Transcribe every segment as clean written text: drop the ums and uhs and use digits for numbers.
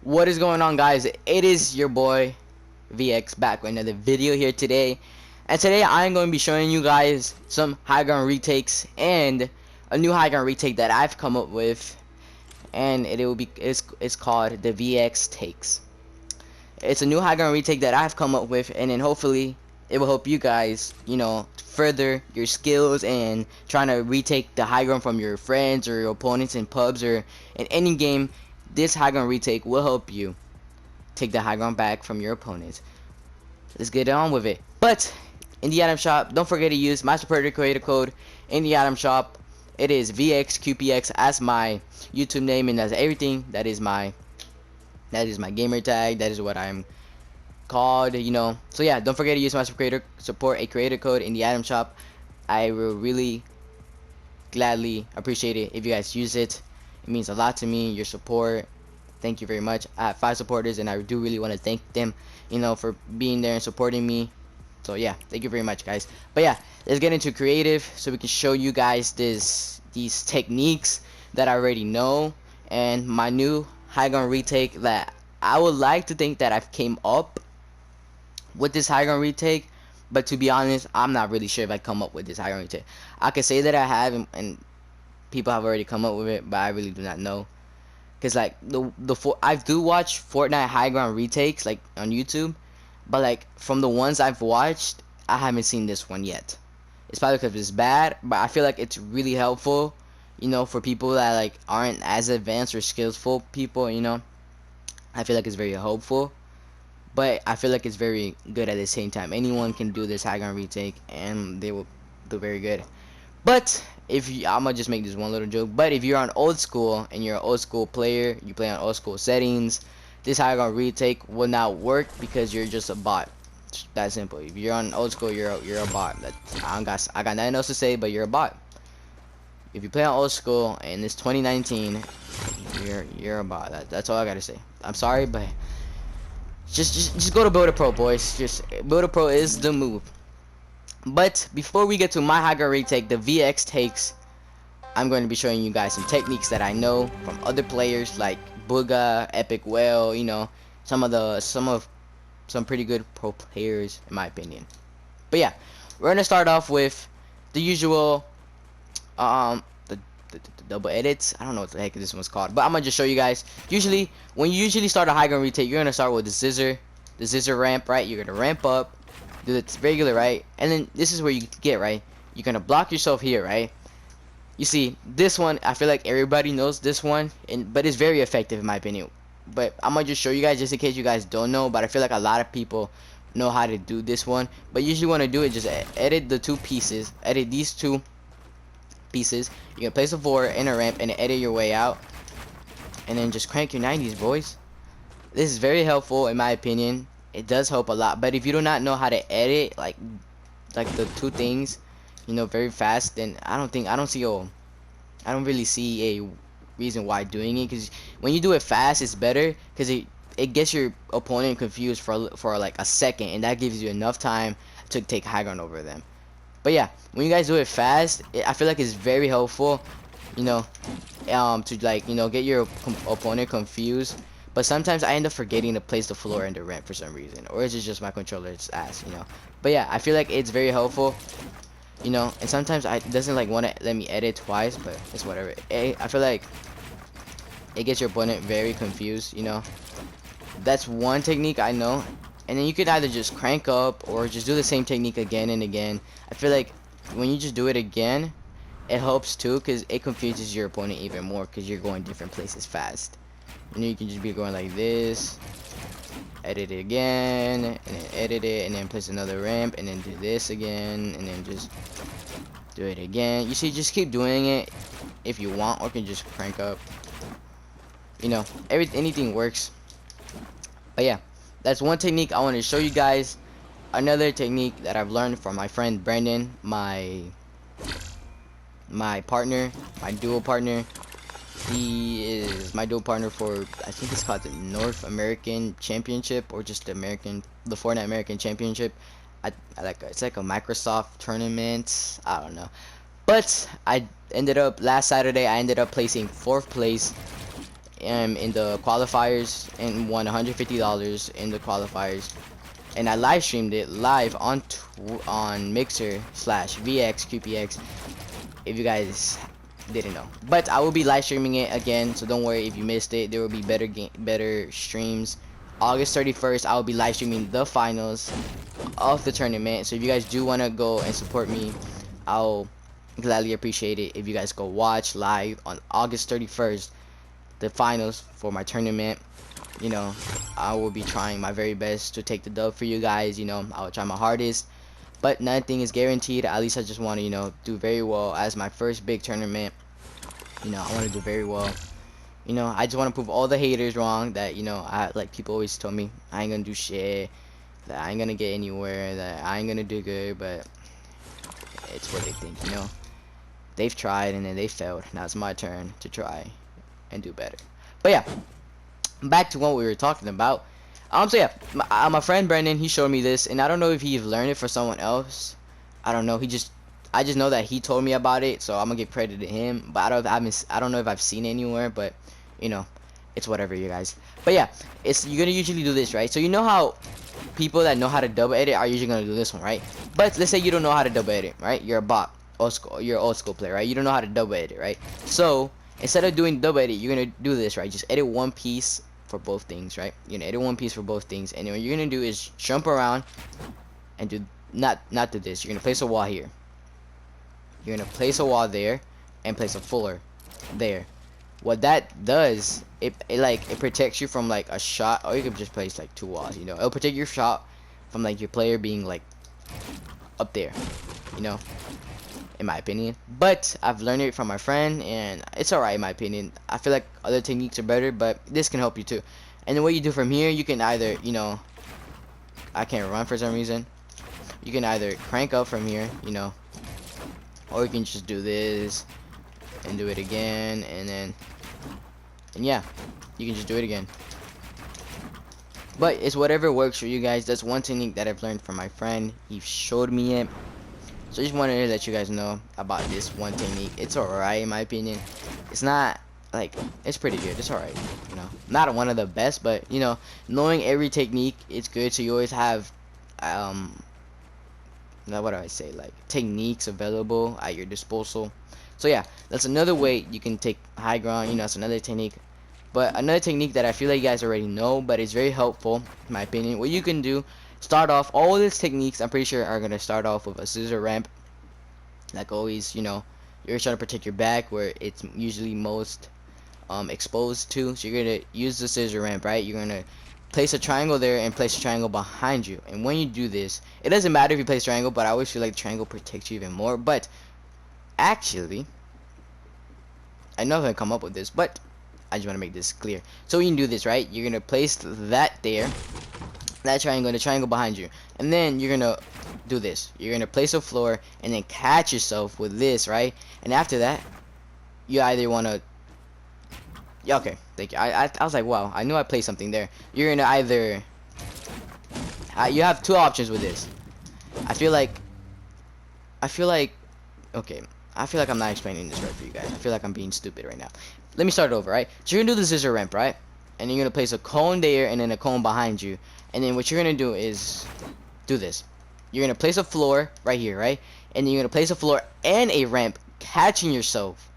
What is going on, guys? It is your boy VX back with another video here today. And today I'm going to be showing you guys some high ground retakes and a new high ground retake that I've come up with, and it's called the VX takes. It's a new high ground retake that I've come up with, and then hopefully it will help you guys, further your skills and trying to retake the high ground from your friends or your opponents in pubs or in any game. This high ground retake will help you take the high ground back from your opponents. Let's get on with it. But in the item shop, don't forget to use my supporter creator code in the item shop. It is VXQPX as my YouTube name, and that's everything. That is my gamer tag. That is what I'm called, So yeah, don't forget to use my support a creator code in the item shop. I will really gladly appreciate it if you guys use it. It means a lot to me, your support. Thank you very much. I have 5 supporters, and I do really want to thank them, for being there and supporting me. So yeah, thank you very much, guys. But yeah, let's get into creative so we can show you guys these techniques that I already know, and my new high ground retake that I would like to think that I've came up with this high ground retake. But to be honest, I'm not really sure if I come up with this high ground retake. I can say that I have, and people have already come up with it, but I really do not know. Cause like I do watch Fortnite high ground retakes like on YouTube, but like from the ones I've watched, I haven't seen this one yet. It's probably because it's bad, but I feel like it's really helpful, for people that like aren't as advanced or skillful people. I feel like it's very helpful, but I feel like it's very good at the same time. Anyone can do this high ground retake, and they will do very good. But I'm gonna just make this one little joke. But if you're on old school and you're an old school player, you play on old school settings, this high ground retake will not work because you're just a bot. It's that simple. If you're on old school, you're a bot. I got nothing else to say, but you're a bot. If you play on old school and it's 2019, you're a bot. That's all I gotta say. I'm sorry, but just go to Builder Pro, boys. Just Builder Pro is the move. But before we get to my high ground retake, the VX takes, I'm going to be showing you guys some techniques that I know from other players like Booga, Epic Whale, some pretty good pro players in my opinion. But yeah, we're gonna start off with the usual the double edits. I don't know what the heck this one's called, but I'm gonna just show you guys. Usually, when you start a high ground retake, you're gonna start with the scissor ramp, right? You're gonna ramp up, do the regular, right? And then this is where you get, right? You're gonna block yourself here, right? You see, this one, I feel like everybody knows this one, but it's very effective in my opinion. But I'm gonna just show you guys just in case you guys don't know, but I feel like a lot of people know how to do this one. But usually want to do it, just edit the two pieces, edit these two pieces. You're gonna place a forward and a ramp and edit your way out, and then just crank your 90s, boys. This is very helpful in my opinion. It does help a lot. But if you do not know how to edit like the two things, very fast, then I don't really see a reason why doing it. Because when you do it fast, it's better because it gets your opponent confused for like a second, and that gives you enough time to take high ground over them. But yeah, when you guys do it fast, I feel like it's very helpful, to get your opponent confused. But sometimes I end up forgetting to place the floor and the ramp for some reason, or is it just my controller's ass, But yeah, I feel like it's very helpful, and sometimes it doesn't like want to let me edit twice, but it's whatever. I feel like it gets your opponent very confused, That's one technique I know. And then you could either just crank up or just do the same technique again and again. I feel like when you just do it again, it helps too, because it confuses your opponent even more because you're going different places fast. You can just be going like this, edit it again, and then edit it, and then place another ramp, and then do this again, and then just do it again. You see, just keep doing it if you want, or you can just crank up. Anything works. But yeah, that's one technique I want to show you guys. Another technique that I've learned from my friend Brandon, my partner, my duo partner. He is my dual partner for, I think it's called the North American Championship, or just the Fortnite American Championship. It's like a Microsoft tournament. I don't know. But last Saturday I ended up placing 4th place in the qualifiers and won $150 in the qualifiers, and I live streamed it live on Mixer slash VXQPX. If you guys didn't know, but I will be live streaming it again, so don't worry if you missed it. There will be better streams. August 31st, I will be live streaming the finals of the tournament. So if you guys do want to go and support me, I'll gladly appreciate it if you guys go watch live on August 31st the finals for my tournament. You know, I will be trying my very best to take the dub for you guys. You know, I will try my hardest, but nothing is guaranteed. At least I just want to, you know, do very well as my first big tournament. You know, I want to do very well. You know, I just want to prove all the haters wrong, that, you know, like people always told me I ain't gonna do shit, that I ain't gonna get anywhere, that I ain't gonna do good. But it's what they think, you know. They've tried and then they failed. Now it's my turn to try and do better. But yeah, back to what we were talking about. So yeah, my friend Brendan, he showed me this, and I don't know if he learned it for someone else. I don't know. I just know that he told me about it, so I'm gonna give credit to him. But I don't know if I've seen it anywhere. But you know, it's whatever, you guys. But yeah, you're gonna usually do this, right? So you know how people that know how to double edit are usually gonna do this one, right? But let's say you don't know how to double edit, right? You're a bot, you're an old school player, right? You don't know how to double edit, right? So instead of doing double edit, you're gonna do this, right? Just edit one piece for both things, right? You're gonna edit one piece for both things, and what you're gonna do is jump around and do not do this. You're gonna place a wall here. You're gonna place a wall there and place a fuller there. What that does, it protects you from like a shot, or you could just place like 2 walls, you know. It'll protect your shot from like your player being like up there, you know, in my opinion. But I've learned it from my friend, and it's alright in my opinion. I feel like other techniques are better, but this can help you too. And then what you do from here, you can either, you know, I can't run for some reason. You can either crank up from here, you know, or you can just do this and do it again, and yeah, you can just do it again. But it's whatever works for you guys. That's one technique that I've learned from my friend. He showed me it. So I just wanted to let you guys know about this one technique. It's alright in my opinion. It's not like, it's pretty good. It's alright, you know. Not one of the best, but you know, knowing every technique, it's good. So you always have now what do I say, like techniques available at your disposal. So yeah, that's another way you can take high ground. You know, that's another technique. But another technique that I feel like you guys already know, but it's very helpful in my opinion. What you can do, start off all these techniques, I'm pretty sure are gonna start off with a scissor ramp. Like always, you know, you're trying to protect your back where it's usually most exposed to. So you're gonna use the scissor ramp, right? You're gonna place a triangle there and place a triangle behind you. And when you do this, it doesn't matter if you place triangle, but I always feel like triangle protects you even more. But actually, I know if I come up with this, but I just want to make this clear. So you can do this, right? You're gonna place that there, that triangle, and the triangle behind you, and then you're gonna do this. You're gonna place a floor and then catch yourself with this, right? And after that, you either wanna, yeah, okay, thank you. I was like, wow, I knew I placed something there. You're gonna either, you have 2 options with this. I feel like, okay, I feel like I'm not explaining this right for you guys. I feel like I'm being stupid right now. Let me start over, right? So you're gonna do the scissor ramp, right? And you're gonna place a cone there and then a cone behind you. And then what you're gonna do is do this. You're gonna place a floor right here, right? And then you're gonna place a floor and a ramp catching yourself,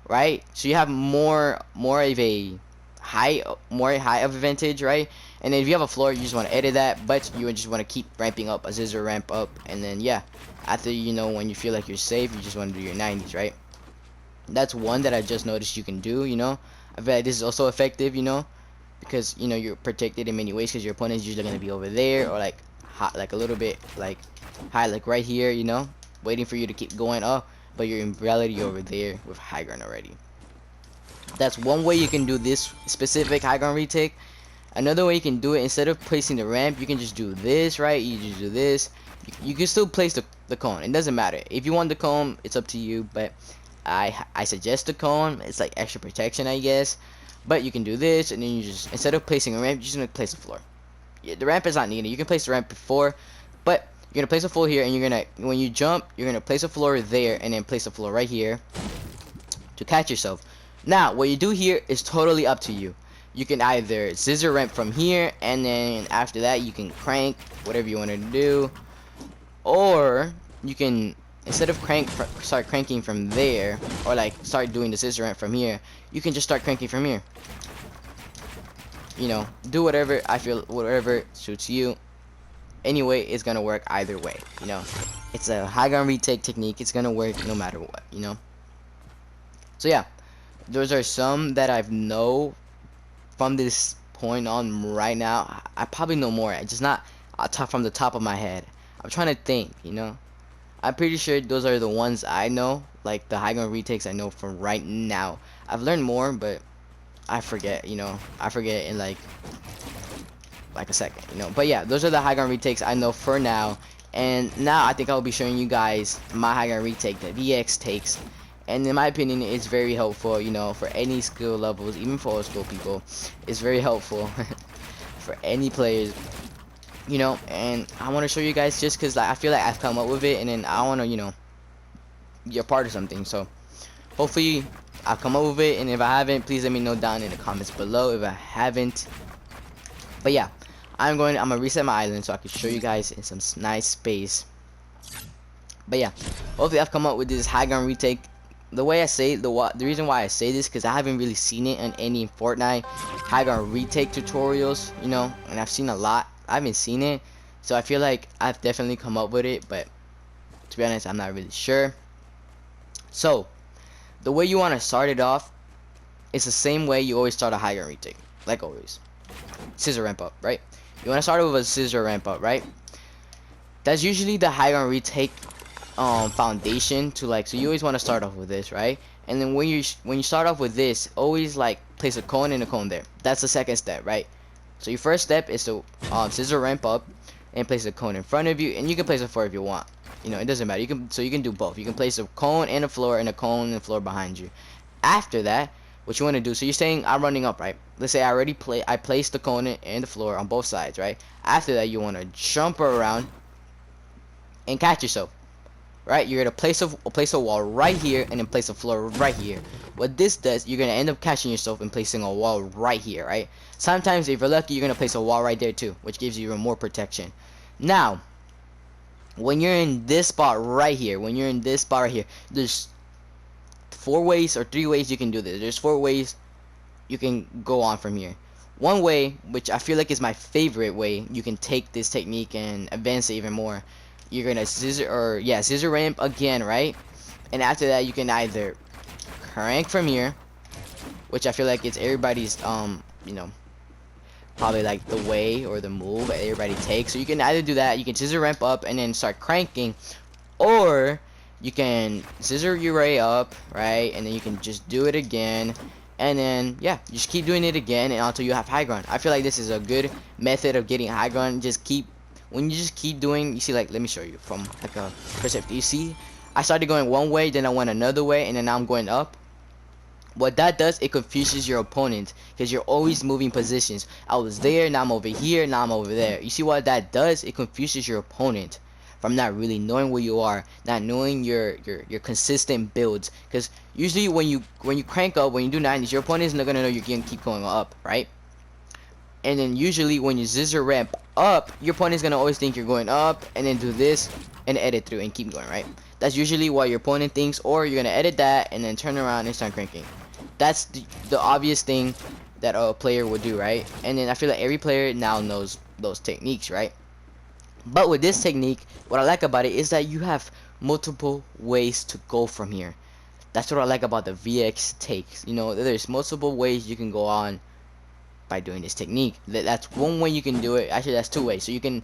right? So you have more of a height of advantage, right? And then if you have a floor, you just want to edit that, but you just want to keep ramping up a scissor ramp up. And then yeah, after, you know, when you feel like you're safe, you just want to do your 90s, right? That's one that I just noticed you can do, you know. I feel like this is also effective, you know, because, you know, you're protected in many ways because your opponent is usually going to be over there, or like hot, like a little bit like high, like right here, you know, waiting for you to keep going up, but you're in reality over there with high ground already. That's one way you can do this specific high ground retake. Another way you can do it, instead of placing the ramp, you can just do this, right? You just do this. You can still place the cone. It doesn't matter. If you want the cone, it's up to you, but I suggest the cone. It's like extra protection, I guess. But you can do this, and then you just, instead of placing a ramp, you're just gonna place a floor. Yeah, the ramp is not needed. You can place the ramp before, but you're gonna place a floor here, and you're gonna, when you jump, you're gonna place a floor there, and then place a floor right here to catch yourself. Now, what you do here is totally up to you. You can either scissor ramp from here, and then after that you can crank, whatever you want to do. Or you can, instead of start cranking from there, or like start doing the scissor ramp from here, you can just start cranking from here. You know, do whatever whatever suits you. Anyway, it's gonna work either way. You know, it's a high ground retake technique. It's gonna work no matter what. You know. So yeah, those are some that I've know from this point on right now. I probably know more. I just not from the top of my head. I'm trying to think. You know. I'm pretty sure those are the ones I know, like the high ground retakes I know from right now. I've learned more, but I forget, you know. I forget in like a second, you know. But yeah, those are the high ground retakes I know for now. And now I think I'll be showing you guys my high ground retake that VX takes. And in my opinion, it's very helpful, you know, for any skill levels, even for old school people. It's very helpful for any players. You know, and I want to show you guys just because like, I feel like I've come up with it, and then I want to, you know, be a part of something. So hopefully I've come up with it, and if I haven't, please let me know down in the comments below if I haven't. But yeah, I'm gonna reset my island so I can show you guys in some nice space. But yeah, hopefully I've come up with this high ground retake. The way I say the reason why I say this, because I haven't really seen it in any Fortnite high ground retake tutorials, you know, and I've seen a lot. I haven't seen it, so I feel like I've definitely come up with it, but to be honest, I'm not really sure. So the way you want to start it off is the same way you always start a high ground retake, like always. Scissor ramp up, right? You want to start with a scissor ramp up, right? That's usually the high ground retake foundation to like, so you always want to start off with this, right? And then when you start off with this, always like place a cone and a cone there. That's the second step, right? So your first step is to scissor ramp up and place a cone in front of you, and you can place a floor if you want. You know, it doesn't matter. You can do both. You can place a cone and a floor, and a cone and a floor behind you. After that, what you want to do, so you're saying I'm running up, right? Let's say I placed the cone and the floor on both sides, right? After that, you want to jump around and catch yourself. Right, you're gonna place a wall right here, and then place a floor right here. What this does, you're gonna end up catching yourself and placing a wall right here, right? Sometimes if you're lucky, you're gonna place a wall right there too, which gives you even more protection. Now, when you're in this spot right here, there's 4 ways or 3 ways you can do this. There's 4 ways you can go on from here. One way, which I feel like is my favorite way, you can take this technique and advance it even more. You're gonna scissor ramp again, right? And after that, you can either crank from here, which I feel like it's everybody's you know, probably like the way or the move that everybody takes. So you can either do that, you can scissor ramp up and then start cranking, or you can scissor your way up, right? And then you can just do it again, and then yeah, you just keep doing it again and until you have high ground. I feel like this is a good method of getting high ground. When you just keep doing, you see, like, let me show you from like a perspective. You see, I started going one way, then I went another way, and then now I'm going up. What that does, it confuses your opponent because you're always moving positions. I was there, now I'm over here, now I'm over there. You see what that does? It confuses your opponent from not really knowing where you are, not knowing your consistent builds. Because usually when you crank up, when you do 90s, your opponent is not gonna know you're gonna keep going up, right? And then usually when you scissor ramp up, your opponent is gonna always think you're going up, and then do this and edit through and keep going, right? That's usually what your opponent thinks, or you're gonna edit that and then turn around and start cranking. That's the obvious thing that a player would do, right? And then I feel like every player now knows those techniques, right? But with this technique, what I like about it is that you have multiple ways to go from here. That's what I like about the VX takes. You know, there's multiple ways you can go on by doing this technique. That's one way you can do it. Actually, that's 2 ways. So you can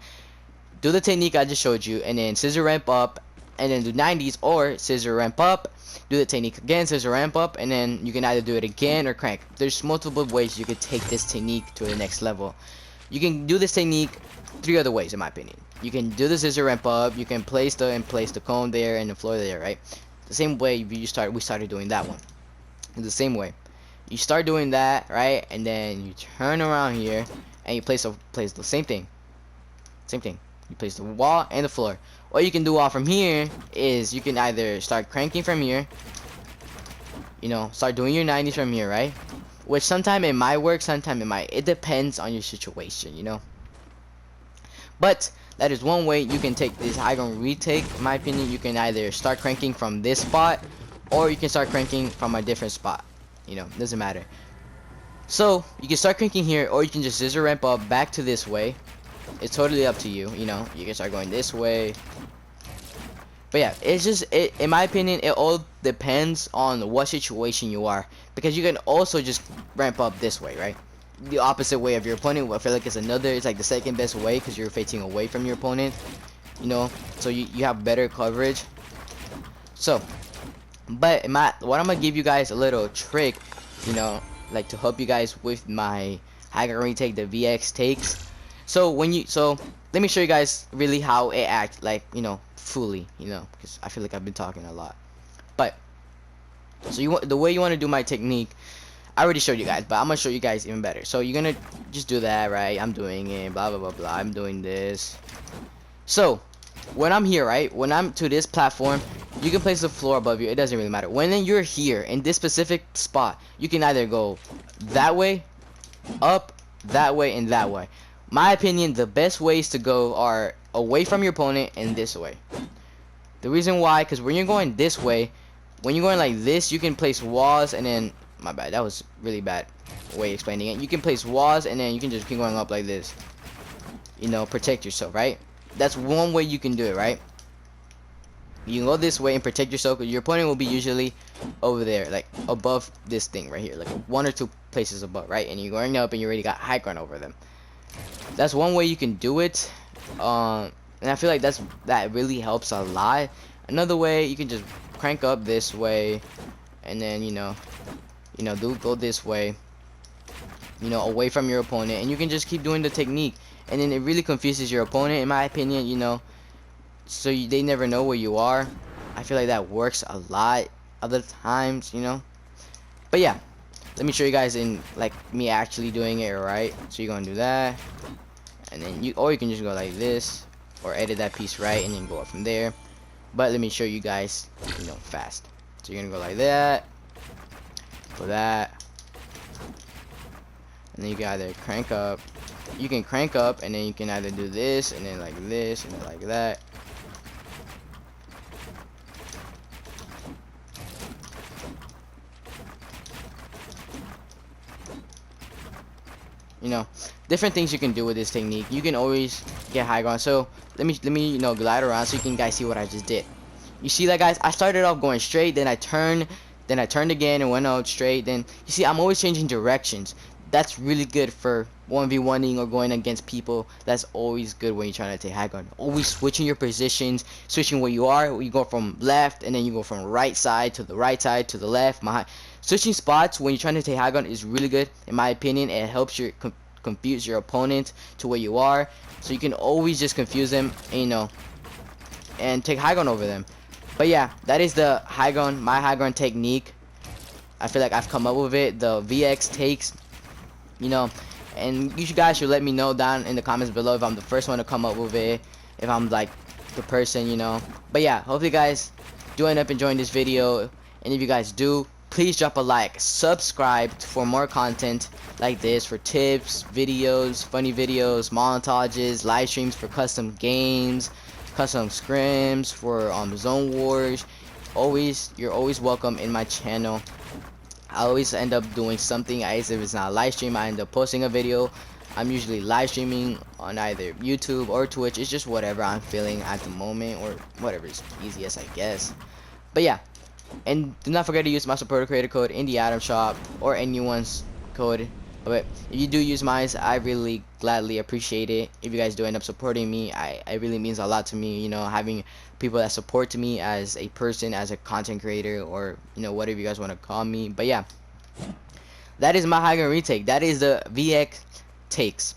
do the technique I just showed you, and then scissor ramp up, and then do 90s, or scissor ramp up, do the technique again, scissor ramp up, and then you can either do it again or crank. There's multiple ways you could take this technique to the next level. You can do this technique 3 other ways, in my opinion. You can do the scissor ramp up, you can place the cone there and the floor there, right? The same way we started doing that one. The same way. You start doing that, right? And then you turn around here and you place the same thing. You place the wall and the floor. What you can do off from here is you can either start cranking from here. you know, start doing your 90s from here, right? Which sometime it might work, sometime it might. It depends on your situation, you know. But that is one way you can take this high ground retake. In my opinion, you can either start cranking from this spot, or you can start cranking from a different spot. You know, doesn't matter. So you can start cranking here, or you can just scissor ramp up back to this way. It's totally up to you. You know, you can start going this way. But yeah, it's just, in my opinion, it all depends on what situation you are, because you can also just ramp up this way, right? The opposite way of your opponent. I feel like it's like the second best way, because you're facing away from your opponent, you know, so you have better coverage. So, but what I'm gonna give you guys a little trick, you know, like to help you guys with my high ground retake, the VX takes. So let me show you guys really how it acts, like, you know, fully, you know, because I feel like I've been talking a lot. But so the way you want to do my technique, I already showed you guys, but I'm gonna show you guys even better. So you're gonna just do that, right? I'm doing it, blah blah blah blah. I'm doing this. So when I'm here, right? When I'm to this platform, you can place the floor above you. It doesn't really matter. When you're here in this specific spot, you can either go that way, up, that way, and that way. My opinion, the best ways to go are away from your opponent and this way. The reason why, because when you're going this way, when you're going like this, you can place walls, and then, my bad, that was really bad way explaining it. You can place walls, and then you can just keep going up like this. You know, protect yourself, right? That's one way you can do it, right? You can go this way and protect yourself, because your opponent will be usually over there, like above this thing right here, like one or two places above, right? And you're going up, and you already got high ground over them. That's one way you can do it. And I feel like that really helps a lot. Another way, you can just crank up this way, and then go this way, you know, away from your opponent, and you can just keep doing the technique, and then it really confuses your opponent, in my opinion, you know, so they never know where you are. I feel like that works a lot other times, you know. But yeah, let me show you guys in like me actually doing it, right? So you're gonna do that, and then you can just go like this, or edit that piece right, and then go up from there. But let me show you guys, you know, fast. So you're gonna go like that, go that, and then you can either crank up. You can crank up, and then you can either do this, and then like this, and then like that. You know, different things you can do with this technique. You can always get high ground. So let me you know, glide around so you can guys see what I just did. You see that, guys? I started off going straight, then I turned again and went out straight. Then you see I'm always changing directions. That's really good for 1v1ing or going against people. That's always good when you're trying to take high ground. Always switching your positions, switching where you are. You go from left, and then you go from right side to the right side to the left. Switching spots when you're trying to take high ground is really good, in my opinion. It helps you confuse your opponent to where you are, so you can always just confuse them, and, you know, and take high ground over them. But yeah, that is the high ground, my high ground technique. I feel like I've come up with it, the VX takes, you know. And you guys should let me know down in the comments below if I'm the first one to come up with it, if I'm like the person, you know. But yeah, hopefully you guys do end up enjoying this video, and if you guys do, please drop a like, subscribe for more content like this, for tips, videos, funny videos, montages, live streams for custom games, custom scrims, for zone wars. You're always welcome in my channel. I always end up doing something. If it's not a live stream, I end up posting a video. I'm usually live streaming on either YouTube or Twitch. It's just whatever I'm feeling at the moment, or whatever's easiest, I guess. But yeah, and do not forget to use my supporter creator code in the item shop, or anyone's code. But if you do use mine, I really gladly appreciate it. If you guys do end up supporting me, it really means a lot to me, you know, having people that support me as a person, as a content creator, or, you know, whatever you guys want to call me. But yeah, that is my high ground retake. That is the VX takes.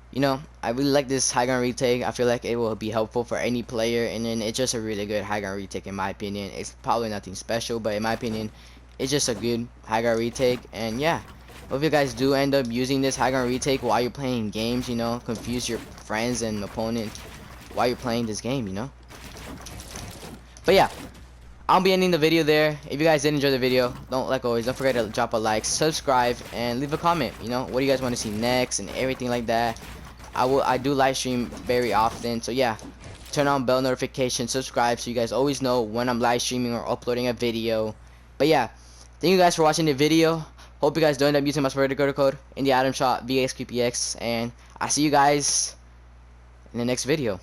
You know, I really like this high ground retake. I feel like it will be helpful for any player, and then it's just a really good high ground retake in my opinion. It's probably nothing special, but in my opinion, it's just a good high ground retake. And yeah, hope you guys do end up using this high ground retake while you're playing games, you know, confuse your friends and opponents while you're playing this game, you know. But yeah, I'll be ending the video there. If you guys did enjoy the video, like always, don't forget to drop a like, subscribe, and leave a comment. You know, what do you guys want to see next and everything like that. I do live stream very often, so yeah, turn on bell notification, subscribe, so you guys always know when I'm live streaming or uploading a video. But yeah, thank you guys for watching the video. Hope you guys don't end up using my Sparta code in the item shop, VXQPX, and I'll see you guys in the next video.